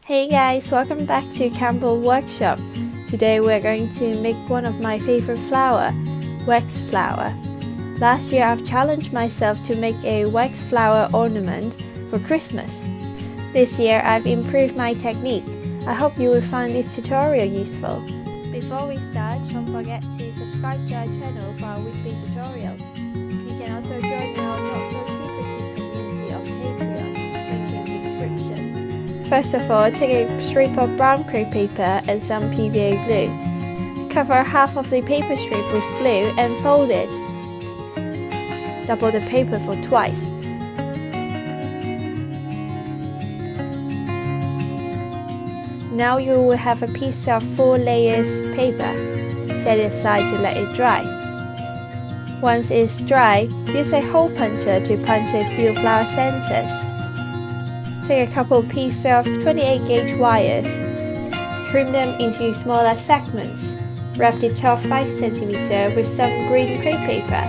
Hey guys, welcome back to Campbell Workshop. Today we're going to make one of my favorite flower, wax flower. Last year I've challenged myself to make a wax flower ornament for Christmas. This year I've improved my technique. I hope you will find this tutorial useful. Before we start, don't forget to subscribe to our channel for our weekly tutorials. You can also join our not-so-secretive community on Patreon, link in the description. First of all, take a strip of brown crepe paper and some PVA glue. Cover half of the paper strip with glue and fold it. Double the paper for twice. Now you will have a piece of 4 layers paper. Set it aside to let it dry. Once it's dry, use a hole puncher to punch a few flower centers. Take a couple pieces of 28 gauge wires. Trim them into smaller segments. Wrap the top 5 cm with some green crepe paper.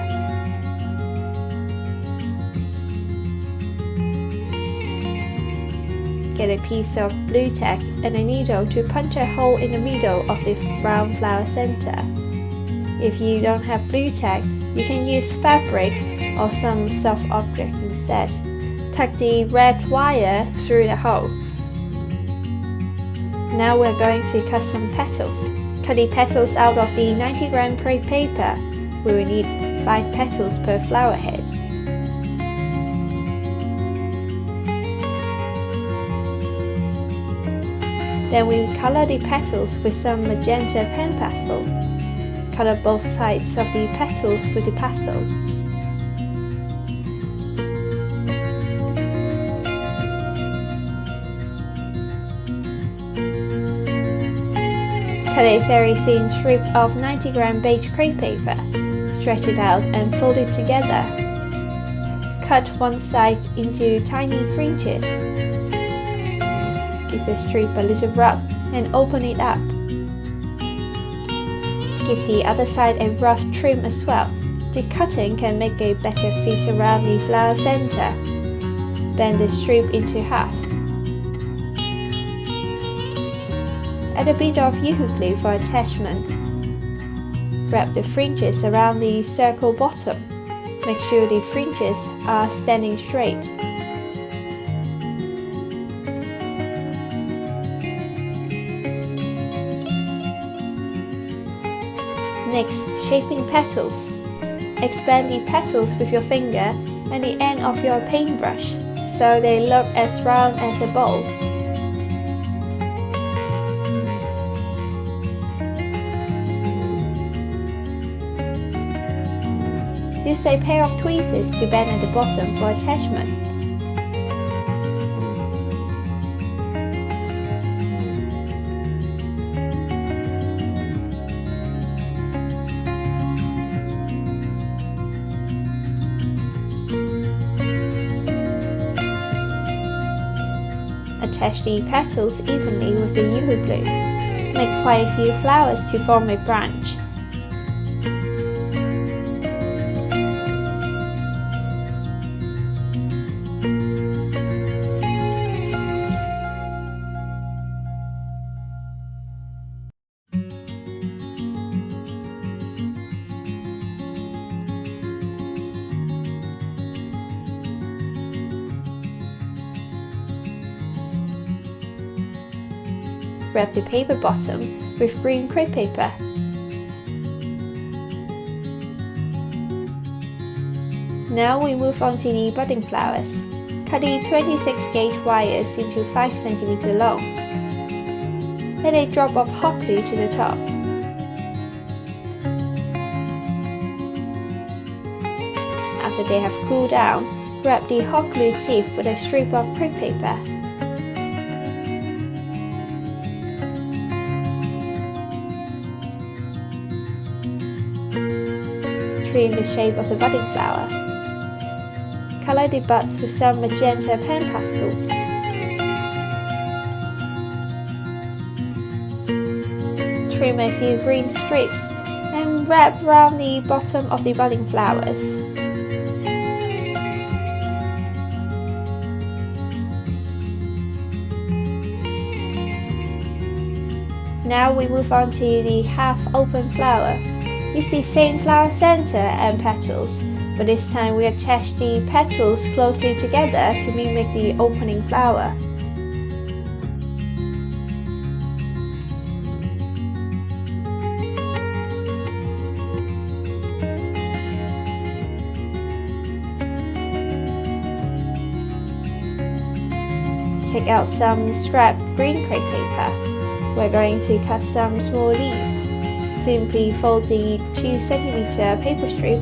Get a piece of blue tack and a needle to punch a hole in the middle of the brown flower center. If you don't have blue tack, you can use fabric or some soft object instead. Tuck the red wire through the hole. Now we're going to cut some petals. Cut the petals out of the 90g crepe paper. We will need 5 petals per flower head. Then we color the petals with some magenta pen pastel. Color both sides of the petals with the pastel. Cut a very thin strip of 90g beige crepe paper. Stretch it out and fold it together. Cut one side into tiny fringes. Give the strip a little rub and open it up. Give the other side a rough trim as well. The cutting can make a better fit around the flower center. Bend the strip into half. Add a bit of UHU Glue for attachment. Wrap the fringes around the circle bottom. Make sure the fringes are standing straight. Next, shaping petals. Expand the petals with your finger and the end of your paintbrush so they look as round as a bowl. Use a pair of tweezers to bend at the bottom for attachment. Attach the petals evenly with the UHU Glue. Make quite a few flowers to form a branch. Wrap the paper bottom with green crepe paper. Now we move on to the budding flowers. Cut the 26 gauge wires into 5 cm long. Add a drop of hot glue to the top. After they have cooled down, wrap the hot glue tip with a strip of crepe paper. Trim the shape of the budding flower. Color the buds with some magenta pen pastel. Trim a few green strips and wrap around the bottom of the budding flowers. Now we move on to the half open flower. Use the same flower center and petals, but this time we attach the petals closely together to mimic the opening flower. Take out some scrap green crepe paper. We're going to cut some small leaves. Simply fold the 2 cm paper strip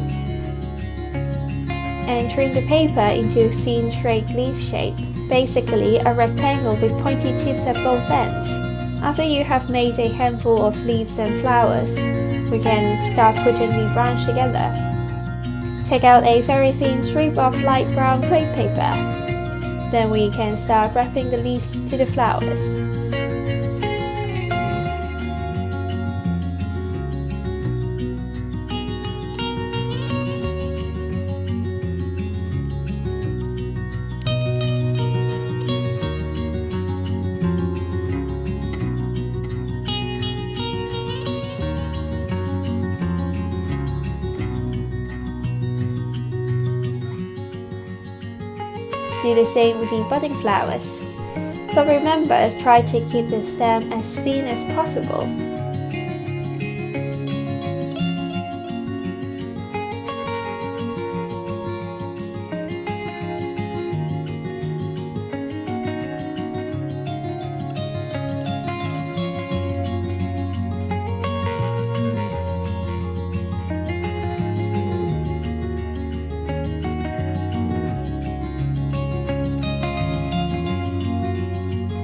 and trim the paper into a thin straight leaf shape, basically a rectangle with pointy tips at both ends. After you have made a handful of leaves and flowers, we can start putting the branch together. Take out a very thin strip of light brown crepe paper. Then we can start wrapping the leaves to the flowers. Do the same with the budding flowers. But remember, try to keep the stem as thin as possible.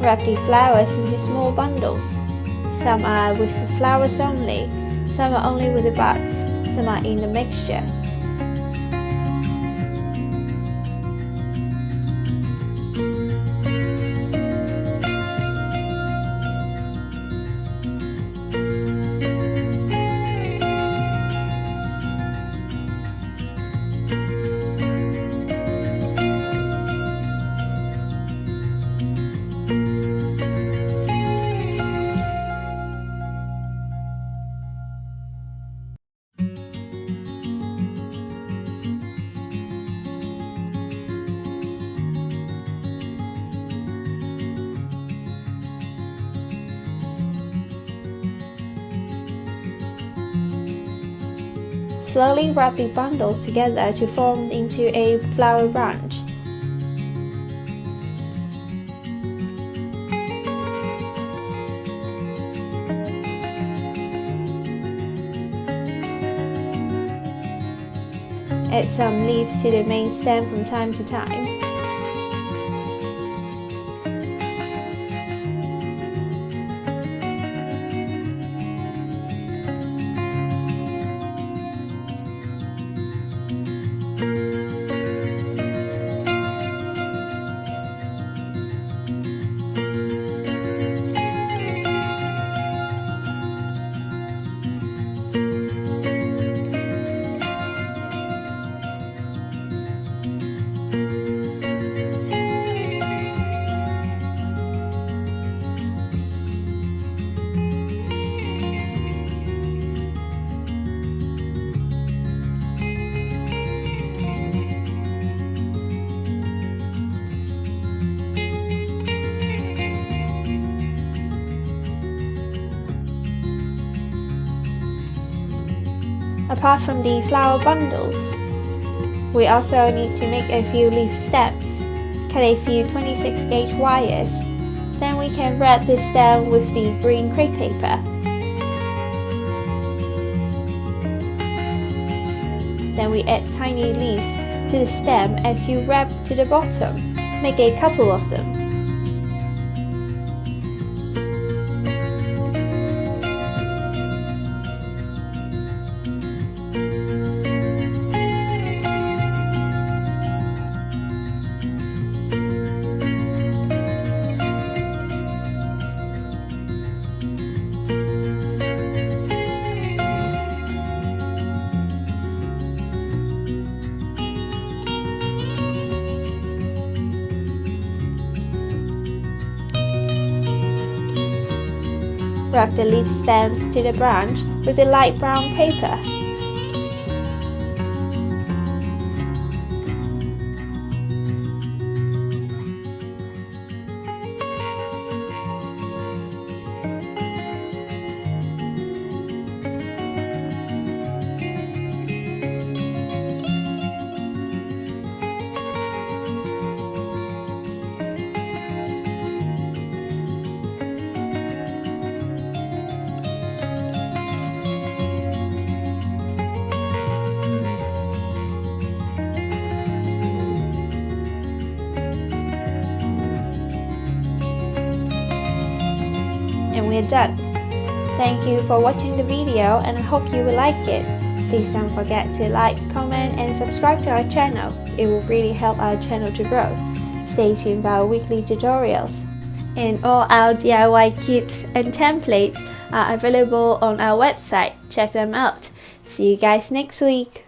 Wrap the flowers into small bundles. Some are with the flowers only, some are only with the buds, some are in the mixture. Slowly wrap the bundles together to form into a flower branch. Add some leaves to the main stem from time to time. Apart from the flower bundles, we also need to make a few leaf stems. Cut a few 26 gauge wires. Then we can wrap the stem with the green crepe paper. Then we add tiny leaves to the stem as you wrap to the bottom. Make a couple of them. Wrap the leaf stems to the branch with a light brown paper. And we're done. Thank you for watching the video and I hope you will like it. Please don't forget to like, comment and subscribe to our channel. It will really help our channel to grow. Stay tuned for our weekly tutorials. And all our DIY kits and templates are available on our website. Check them out. See you guys next week.